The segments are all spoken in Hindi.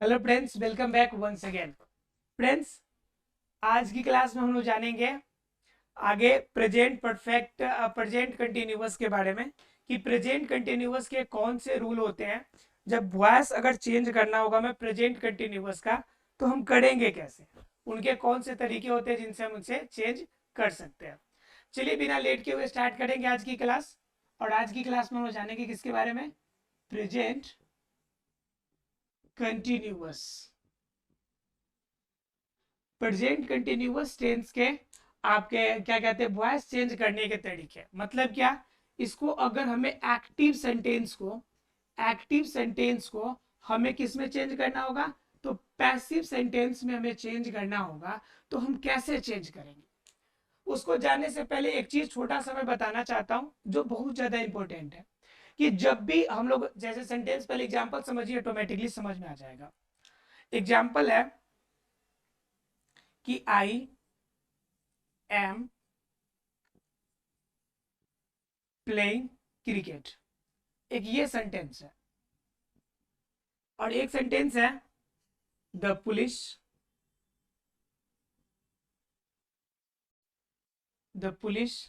Hello friends, welcome back once again. Friends, आज की क्लास में हम लोग जानेंगे आगे प्रेजेंट परफेक्ट प्रेजेंट कंटिन्यूअस के बारे में कि प्रेजेंट कंटिन्यूअस के कौन से रूल होते हैं। जब वॉइस अगर चेंज करना होगा में प्रेजेंट कंटिन्यूअस का, तो हम करेंगे कैसे, उनके कौन से तरीके होते हैं जिनसे हम उनसे चेंज कर सकते हैं। चलिए बिना लेट के हुए स्टार्ट करेंगे आज की क्लास। और आज की क्लास में हम लोग जानेंगे किसके बारे में, present continuous. Present continuous tense के आपके क्या कहते हैं, वॉइस चेंज करने के तरीके। मतलब क्या, इसको अगर हमें एक्टिव सेंटेंस को हमें किस में चेंज करना होगा, तो पैसिव सेंटेंस में हमें चेंज करना होगा। तो हम कैसे चेंज करेंगे, उसको जानने से पहले एक चीज छोटा सा मैं बताना चाहता हूं जो बहुत ज्यादा इंपॉर्टेंट है। कि जब भी हम लोग जैसे सेंटेंस, पहले एग्जांपल समझिए, ऑटोमेटिकली समझ में आ जाएगा। एग्जांपल है कि आई एम प्लेइंग क्रिकेट, एक ये सेंटेंस है। और एक सेंटेंस है the police the police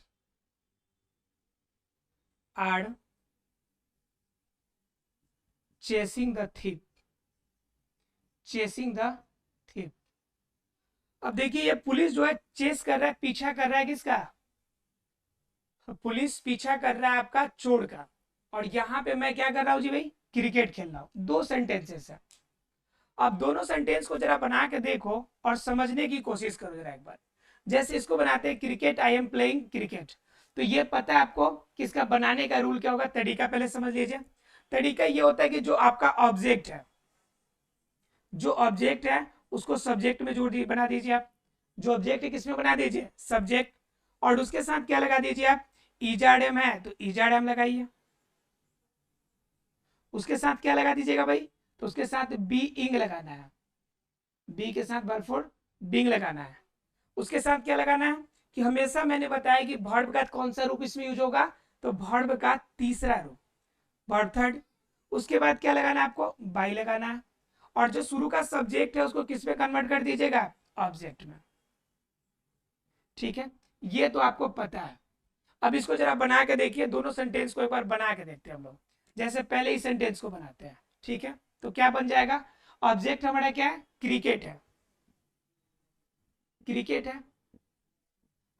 are chasing the thief chasing the thief. अब देखिए, ये पुलिस जो है चेस कर रहा है, पीछा कर रहा है किसका, पुलिस पीछा कर रहा है आपका चोर का। और यहां पे मैं क्या कर रहा हूं जी भाई, क्रिकेट खेल रहा हूं। दो सेंटेंसेस है। अब दोनों सेंटेंस को जरा बना के देखो और समझने की कोशिश करो जरा एक बार। जैसे इसको बनाते हैं cricket, I am playing cricket, तो ये पता है आपको कि इसका बनाने का रूल क्या होगा। तरीका पहले समझ लीजिए। तरीका ये होता है कि जो आपका ऑब्जेक्ट है, जो ऑब्जेक्ट है उसको सब्जेक्ट में जोड़ बना दीजिए आप। जो ऑब्जेक्ट है किसमें बना दीजिए, सब्जेक्ट। और उसके साथ क्या लगा दीजिए आप, ईजाडेम है तो ईजाडेम लगाइए। उसके साथ क्या लगा दीजिएगा भाई, तो उसके साथ बी इंग लगाना है। बी के साथ बर्फोर बिंग लगाना है। उसके साथ क्या लगाना है कि हमेशा मैंने बताया कि वर्ब का कौन सा रूप इसमें यूज होगा, तो वर्ब का तीसरा रूप, वर्ब थर्ड। उसके बाद क्या लगाना है आपको, बाई लगाना है। और जो शुरू का सब्जेक्ट है उसको किस में कन्वर्ट कर दीजिएगा, ऑब्जेक्ट में। ठीक है, ये तो आपको पता है। अब इसको जरा बना के देखिए, दोनों सेंटेंस को एक बार बना के देखते हैं हम लोग। जैसे पहले ही सेंटेंस को बनाते हैं। ठीक है, तो क्या बन जाएगा, ऑब्जेक्ट हमारा क्या है, क्रिकेट है। क्रिकेट है।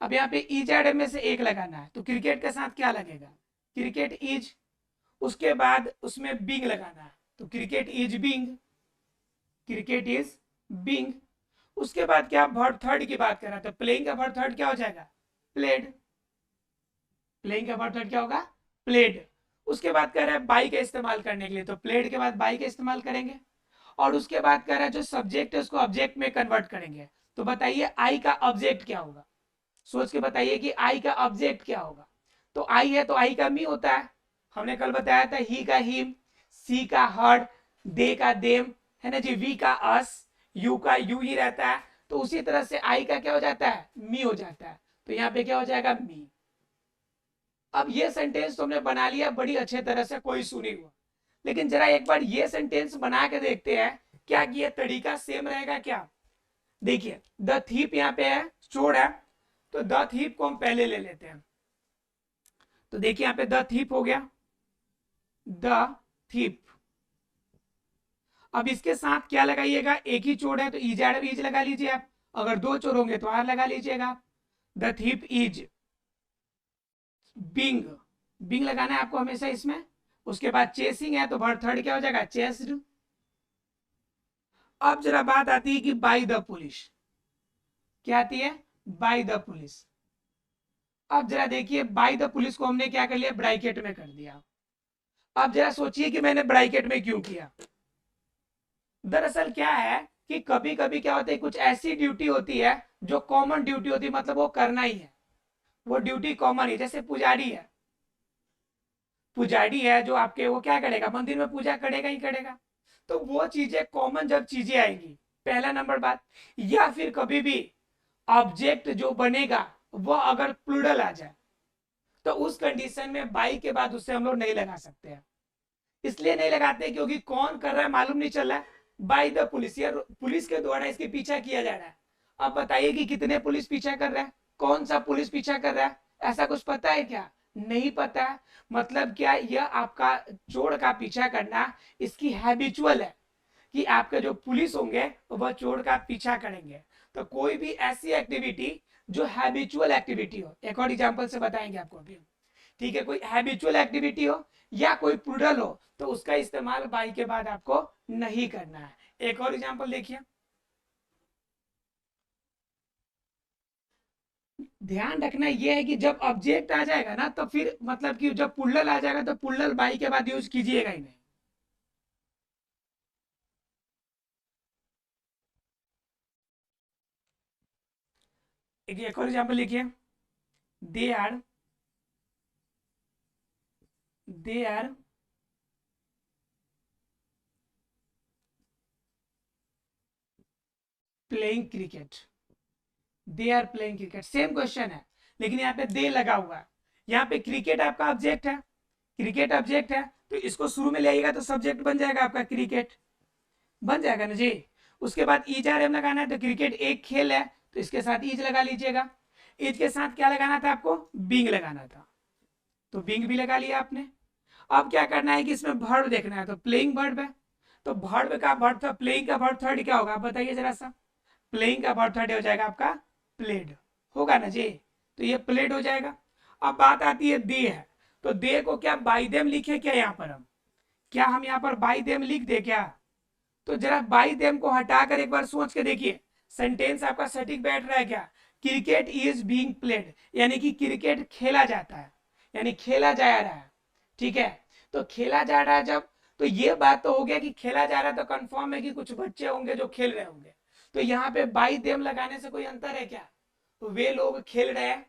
अब यहाँ पे इज में से एक लगाना है, तो क्रिकेट के साथ क्या लगेगा, क्रिकेट इज। उसके बाद उसमें बिंग लगाना है, तो cricket is being, cricket is being. उसके बाद क्या, वर्ब थर्ड की बात कर रहा था, प्लेइंग का वर्ब थर्ड क्या हो जाएगा, प्लेड। प्लेइंग का वर्ब थर्ड क्या होगा, प्लेड। उसके बाद कह रहा है बाई का इस्तेमाल करने के लिए, तो प्लेड के बाद बाई का इस्तेमाल करेंगे। और उसके बाद कह रहा है जो सब्जेक्ट है उसको ऑब्जेक्ट में कन्वर्ट करेंगे। तो बताइए आई का ऑब्जेक्ट क्या होगा, सोच के बताइए कि आई का ऑब्जेक्ट क्या होगा। तो आई है तो आई का मी होता है। हमने कल बताया था ही का हिम, सी का हर्ड, दे का देम, है ना जी, वी का अस, यू का यू ही रहता है। तो उसी तरह से आई का क्या हो जाता है, मी हो जाता है। तो यहाँ पे क्या हो जाएगा, मी। अब ये सेंटेंस तुमने बना लिया बड़ी अच्छे तरह से, कोई सुनी हुआ। लेकिन जरा एक बार ये सेंटेंस बना के देखते हैं क्या ये तरीका सेम रहेगा क्या। देखिए, द थीप यहाँ पे है, चोर है, तो द थीप को हम पहले ले लेते हैं। तो देखिए यहाँ पे द थीप हो गया, द थीप। अब इसके साथ क्या लगाइएगा, एक ही चोर है तो इज इज लगा लीजिए आप। अगर दो चोर होंगे तो आर लगा लीजिएगा। The thief is being, being लगाना है आपको हमेशा इसमें। उसके बाद चेसिंग है तो वर्ड थर्ड क्या हो जाएगा, चेस्ड। अब जरा बात आती है कि बाई द पुलिस, क्या आती है, बाई द पुलिस। अब जरा देखिए, बाई द पुलिस को हमने क्या कर लिया, ब्रैकेट में कर दिया। अब जरा सोचिए कि मैंने ब्रैकेट में क्यों किया। दरअसल क्या है कि कभी कभी क्या होता है, कुछ ऐसी ड्यूटी होती है जो कॉमन ड्यूटी होती है, मतलब वो करना ही है, वो ड्यूटी कॉमन है। जैसे पुजारी है, पुजारी है जो आपके, वो क्या करेगा, मंदिर में पूजा करेगा ही करेगा। तो वो चीजें कॉमन जब चीजें आएंगी, पहला नंबर बात। या फिर कभी भी ऑब्जेक्ट जो बनेगा वो अगर प्लूरल आ जाए, तो उस कंडीशन में बाई के बाद उससे हम लोग नहीं लगा सकते हैं। इसलिए नहीं लगाते क्योंकि कौन कर रहा है मालूम नहीं चल रहा है। बाय द पुलिस, या पुलिस के द्वारा इसके पीछा किया जा रहा है। अब बताइए कि कितने पुलिस पीछा कर रहा है, कौन सा पुलिस पीछा कर रहा है, ऐसा कुछ पता है क्या? नहीं पता है। मतलब क्या, यह आपका चोर का पीछा करना इसकी हैबिचुअल है कि आपके जो पुलिस होंगे वह चोर का पीछा करेंगे। तो कोई भी ऐसी एक्टिविटी जो हैबिचुअल एक्टिविटी हो, एक और एग्जांपल से बताएंगे आपको अभी, ठीक है, कोई हैबिचुअल एक्टिविटी हो या कोई प्लूरल हो तो उसका इस्तेमाल बाई के बाद आपको नहीं करना है। एक और एग्जांपल देखिए, ध्यान रखना यह है कि जब ऑब्जेक्ट आ जाएगा ना तो फिर मतलब कि जब प्लूरल आ जाएगा तो प्लूरल बाई के बाद यूज कीजिएगा ही नहीं। एक और एग्जांपल लिखिए, they are they are playing cricket, they are playing cricket, same question है लेकिन यहाँ पे दे लगा हुआ है, यहाँ पे क्रिकेट आपका ऑब्जेक्ट है, क्रिकेट ऑब्जेक्ट है तो इसको शुरू में ले आइएगा तो सब्जेक्ट बन जाएगा आपका क्रिकेट, बन जाएगा ना जी। उसके बाद ईज आर एम लगाना है तो क्रिकेट एक खेल है तो इसके साथ ईज लगा लीजिएगा। ईज के साथ क्या लगाना था आपको, बिंग लगाना था, तो बिंग भी लगा लिया आपने। अब क्या करना है कि इसमें वर्ब देखना है, तो प्लेइंग वर्ब है, तो वर्ब का वर्ब था, प्लेइंग का वर्ब थर्ड क्या होगा आप बताइए जरा सा, प्लेइंग का वर्ब थर्ड हो जाएगा आपका प्लेड, होगा ना जी, तो ये प्लेड हो जाएगा। अब बात आती है दे है, तो दे को क्या बाई देम लिखे क्या, यहाँ पर हम क्या हम यहाँ पर बाई देम लिख दे क्या, तो जरा बाई देम को हटाकर एक बार सोच के देखिए सेंटेंस आपका सटीक बैठ रहा है क्या, क्रिकेट इज बीइंग प्लेड यानी कि क्रिकेट खेला जाता है, यानी खेला जा रहा है, ठीक है, तो खेला जा रहा है जब, तो ये बात तो हो गया कि खेला जा रहा है तो कंफर्म है कि कुछ बच्चे होंगे जो खेल रहे होंगे, तो यहाँ पे बाई देम लगाने से कोई अंतर है क्या, तो वे लोग खेल रहे हैं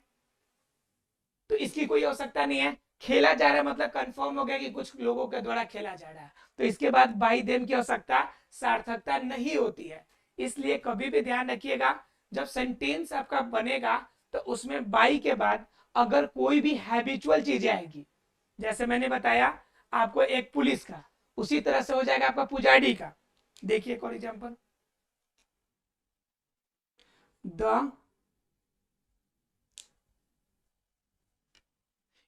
तो इसकी कोई आवश्यकता नहीं है, खेला जा रहा है मतलब कंफर्म हो गया कि कुछ लोगों के द्वारा खेला जा रहा है, तो इसके बाद बाई देम की आवश्यकता सार्थकता नहीं होती है। इसलिए कभी भी ध्यान रखिएगा जब सेंटेंस आपका बनेगा तो उसमें बाई के बाद अगर कोई भी हैबिचुअल चीजें आएगी, जैसे मैंने बताया आपको एक पुलिस का, उसी तरह से हो जाएगा आपका पुजारी का। देखिए फॉर एग्जाम्पल, द,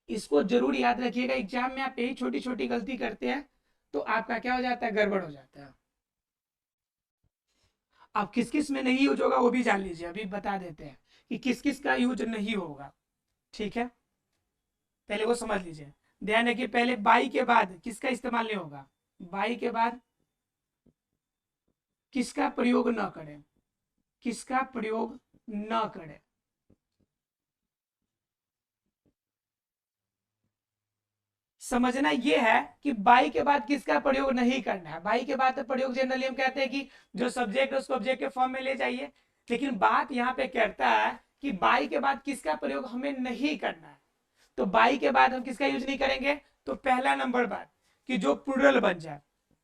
इसको जरूर याद रखिएगा, एग्जाम में आप यही छोटी छोटी गलती करते हैं तो आपका क्या हो जाता है, गड़बड़ हो जाता है। अब किस किस में नहीं यूज होगा वो भी जान लीजिए, अभी बता देते हैं कि किस किस का यूज नहीं होगा, ठीक है, पहले वो समझ लीजिए। ध्यान रखिए पहले बाई के बाद किसका इस्तेमाल नहीं होगा, बाई के बाद किसका प्रयोग न करें, किसका प्रयोग न करें, समझना यह है कि बाई के बाद किसका प्रयोग नहीं करना है, बाई के बाद तो प्रयोग जनरली हम कहते हैं कि जो सब्जेक्ट है उसको ऑब्जेक्ट के फॉर्म में ले जाइए, लेकिन बात यहाँ पे कहता है कि बाई के बाद किसका प्रयोग हमें नहीं करना है, तो बाई के बाद हम किसका यूज नहीं करेंगे, तो पहला नंबर बात कि जो प्लूरल बन जाए,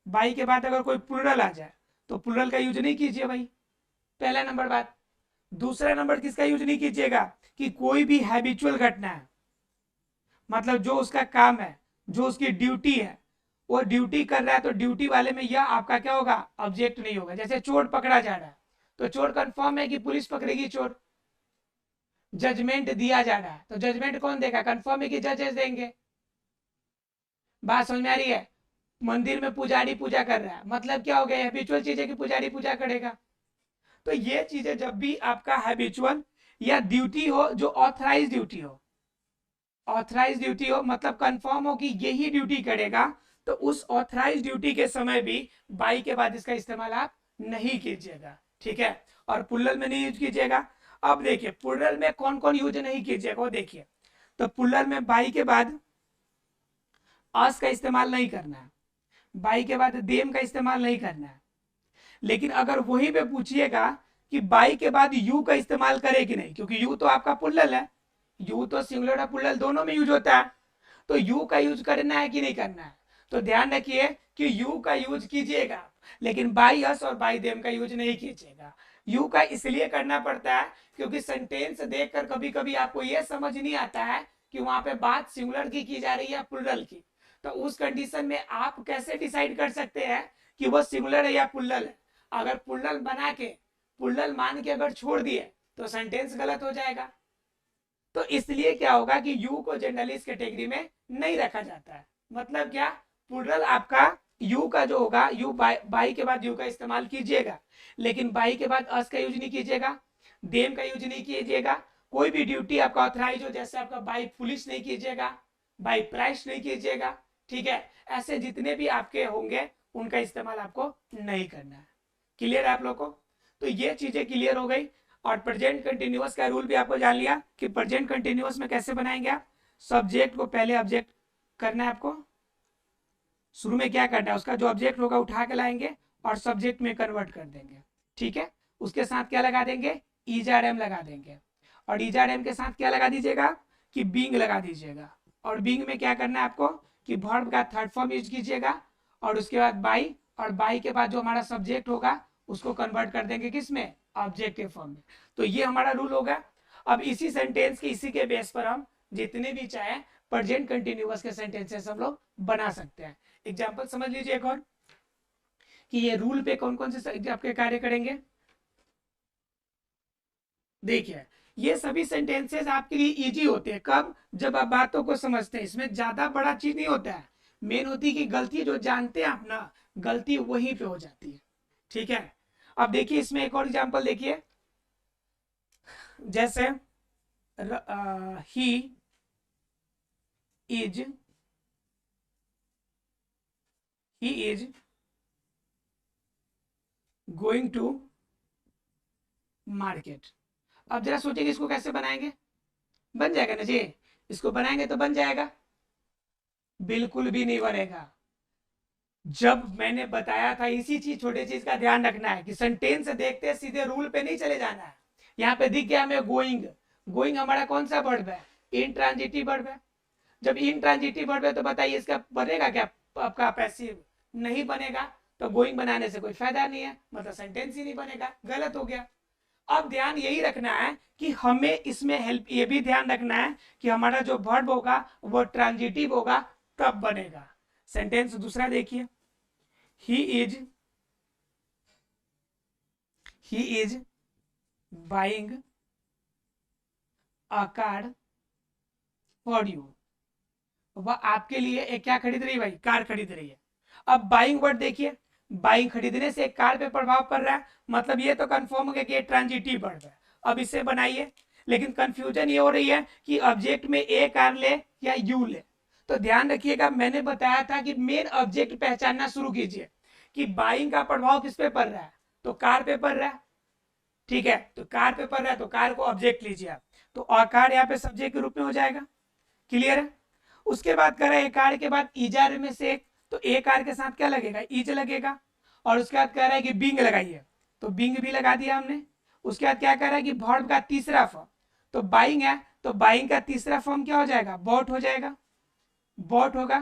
बाई के बाद अगर कोई प्लूरल आ जाए तो प्लूरल का यूज नहीं कीजिए भाई, पहला नंबर बात। दूसरा नंबर किसका यूज नहीं कीजिएगा कि कोई भी हैबिचुअल घटना है, मतलब जो उसका काम है, जो उसकी ड्यूटी है, वो ड्यूटी कर रहा है तो ड्यूटी वाले में यह आपका क्या होगा, ऑब्जेक्ट नहीं होगा। जैसे चोर पकड़ा जा रहा है तो चोर कंफर्म है कि पुलिस पकड़ेगी चोर, जजमेंट दिया जा रहा है तो जजमेंट कौन देगा, कंफर्म है कि जजेस देंगे, बात समझ में आ रही है। मंदिर में पुजारी पूजा कर रहा है मतलब क्या हो गया, हैबिचुअल चीज है कि पुजारी पूजा करेगा, तो ये चीजें जब भी आपका हैबिचुअल या ड्यूटी हो जो ऑथराइज ड्यूटी हो, ऑथराइज ड्यूटी हो मतलब कंफर्म हो कि यही ड्यूटी करेगा, तो उस ऑथराइज ड्यूटी के समय भी बाई के बाद इसका इस्तेमाल आप नहीं कीजिएगा, ठीक है, और पुल्लल में नहीं यूज कीजिएगा। अब देखिए पुल्लल में कौन कौन यूज नहीं कीजिएगा वो देखिए, तो पुल्लल में बाई के बाद अस का इस्तेमाल नहीं करना है, बाई के बाद देम का इस्तेमाल नहीं करना है, लेकिन अगर वहीं पे पूछिएगा कि बाई के बाद यू का इस्तेमाल करे कि नहीं, क्योंकि यू तो आपका पुल्लल है, यू तो सिंगुलर और प्लूरल दोनों में यूज होता है, तो यू का यूज करना है कि नहीं करना है, तो ध्यान रखिए कि यू का यूज कीजिएगा लेकिन बाई अस और बाई देम का यूज नहीं कीजिएगा। यू का इसलिए करना पड़ता है क्योंकि सेंटेंस देखकर कभी कभी आपको यह समझ नहीं आता है कि वहां पे बात सिंगुलर की जा रही है या प्लूरल की, तो उस कंडीशन में आप कैसे डिसाइड कर सकते हैं कि वो सिंगुलर है या प्लूरल है। अगर प्लूरल बना के प्लूरल मान के अगर छोड़ दिए तो सेंटेंस गलत हो जाएगा। तो इसलिए क्या होगा कि यू को जनरली इस कैटेगरी में नहीं रखा जाता है। मतलब क्या, प्लूरल आपका यू का जो होगा, यू बाई के बाद यू का इस्तेमाल कीजिएगा, लेकिन बाई के बाद अस का यूज नहीं कीजिएगा, देम का यूज नहीं कीजिएगा। कोई भी ड्यूटी आपका ऑथराइज हो, जैसे आपका बाई पुलिस नहीं कीजिएगा, बाई प्राइस नहीं कीजिएगा, ठीक है। ऐसे जितने भी आपके होंगे उनका इस्तेमाल आपको नहीं करना है। क्लियर है आप लोग को? तो ये चीजें क्लियर हो गई। और प्रेजेंट कंटिन्यूअस का रूल भी आपको जान लिया कि प्रेजेंट कंटिन्यूअस में कैसे बनाएंगे आप। सब्जेक्ट को पहले ऑब्जेक्ट करना है आपको, शुरू में क्या करना है, उसका जो ऑब्जेक्ट होगा उठा के लाएंगे और सब्जेक्ट में कन्वर्ट कर देंगे, ठीक है। उसके साथ क्या लगा देंगे, ईजैड लगा देंगे। और ईजैड के साथ क्या लगा दीजिएगा कि बीइंग लगा दीजिएगा। और बीइंग में क्या करना है आपको कि वर्ब का थर्ड फॉर्म यूज कीजिएगा, और उसके बाद बाई, और बाई के बाद जो हमारा सब्जेक्ट होगा उसको कन्वर्ट कर देंगे किस में, ऑब्जेक्ट के फॉर्म में। तो ये हमारा रूल होगा। अब इसी सेंटेंस के इसी के बेस पर हम जितने भी चाहे प्रेजेंट कंटिन्यूअस के सेंटेंसेस हम लोग बना सकते हैं। एग्जांपल समझ लीजिए एक और कि ये रूल पे कौन कौन से आपके कार्य करेंगे। देखिए ये सभी सेंटेंसेस आपके लिए इजी होते हैं कब, जब आप बातों को समझते हैं। इसमें ज्यादा बड़ा चीज नहीं होता है, मेन होती है कि गलती जो जानते हैं आप ना, गलती वहीं पे हो जाती है, ठीक है। अब देखिए इसमें एक और एग्जांपल देखिए, जैसे he is going to market. अब जरा सोचिए इसको कैसे बनाएंगे, बन जाएगा ना जी, इसको बनाएंगे तो बन जाएगा, बिल्कुल भी नहीं बनेगा। जब मैंने बताया था इसी चीज, छोटे चीज का ध्यान रखना है कि सेंटेंस देखते सीधे रूल पे नहीं चले जाना है। यहाँ पे दिख गया हमें गोइंग, गोइंग हमारा कौन सा वर्ब है, इंट्रांजिटिव वर्ब है। जब इंट्रांजिटिव वर्ब है तो बताइए इसका बनेगा क्या आपका पैसिव, नहीं बनेगा। तो गोइंग बनाने से कोई फायदा नहीं है, मतलब सेंटेंस ही नहीं बनेगा, गलत हो गया। अब ध्यान यही रखना है कि हमें इसमें हेल्प ये भी ध्यान रखना है कि हमारा जो वर्ब होगा वो ट्रांजिटिव होगा तब बनेगा। सेंटेंस दूसरा देखिए, he is buying a car for you। वह आपके लिए एक क्या खरीद रही है भाई, कार खरीद रही है। अब बाइंग वर्ड देखिए, बाइंग खरीदने से एक कार पे प्रभाव पड़ रहा है, मतलब ये तो कंफर्म हो गया कि ये ट्रांजिटिव वर्ड है। अब इसे बनाइए, लेकिन कंफ्यूजन ये हो रही है कि ऑब्जेक्ट में ए कार ले या यू ले। तो ध्यान रखिएगा, मैंने बताया था कि मेन ऑब्जेक्ट पहचानना शुरू कीजिए कि बाइंग का प्रभाव किस पे पड़ रहा है, तो कार पे पड़ रहा है, ठीक है। तो कार पे पड़ रहा है तो कार को ऑब्जेक्ट लीजिए आप, तो कार यहाँ पे सब्जेक्ट के रूप में हो जाएगा। क्लियर है? उसके बाद करें ए कार के बाद ईजार में से एक, तो ए कार के साथ क्या लगेगा, ईज लगेगा। और उसके बाद कह रहा है कि बिंग लगाइए, तो बिंग भी लगा दिया हमने। उसके बाद क्या कह रहा है कि वर्ब का तीसरा फॉर्म, तो बाइंग है तो बाइंग का तीसरा फॉर्म क्या हो जाएगा, बॉट हो जाएगा, बॉट होगा,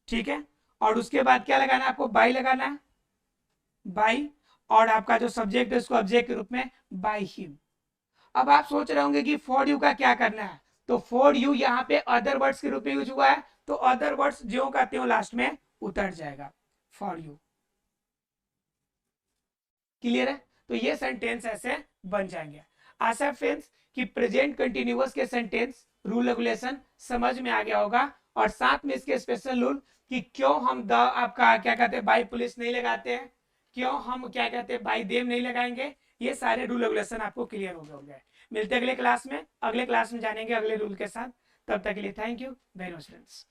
ठीक है। और उसके बाद क्या लगाना है आपको, बाई लगाना है, बाई। और आपका जो सब्जेक्ट है उसको ऑब्जेक्ट के रूप में बाई हिम। अब आप सोच रहे होंगे कि फॉर यू का क्या करना है, तो फॉर यू यहाँ पे अदर वर्ड्स के रूप में यूज हुआ है, तो अदर वर्ड्स जो का त्यों लास्ट में उतर जाएगा, फॉर यू। क्लियर है? तो ये सेंटेंस ऐसे बन जाएंगे। आशा फ्रेंड्स कि प्रेजेंट कंटिन्यूअस के सेंटेंस रूल रेगुलेशन समझ में आ गया होगा, और साथ में इसके स्पेशल रूल कि क्यों हम द आपका क्या कहते हैं बाई पुलिस नहीं लगाते हैं, क्यों हम क्या कहते हैं बाई देम नहीं लगाएंगे, ये सारे रूल रेगुलेशन आपको क्लियर हो गए होंगे। मिलते अगले क्लास में, अगले क्लास में जानेंगे अगले रूल के साथ। तब तक के लिए thank you very much friends.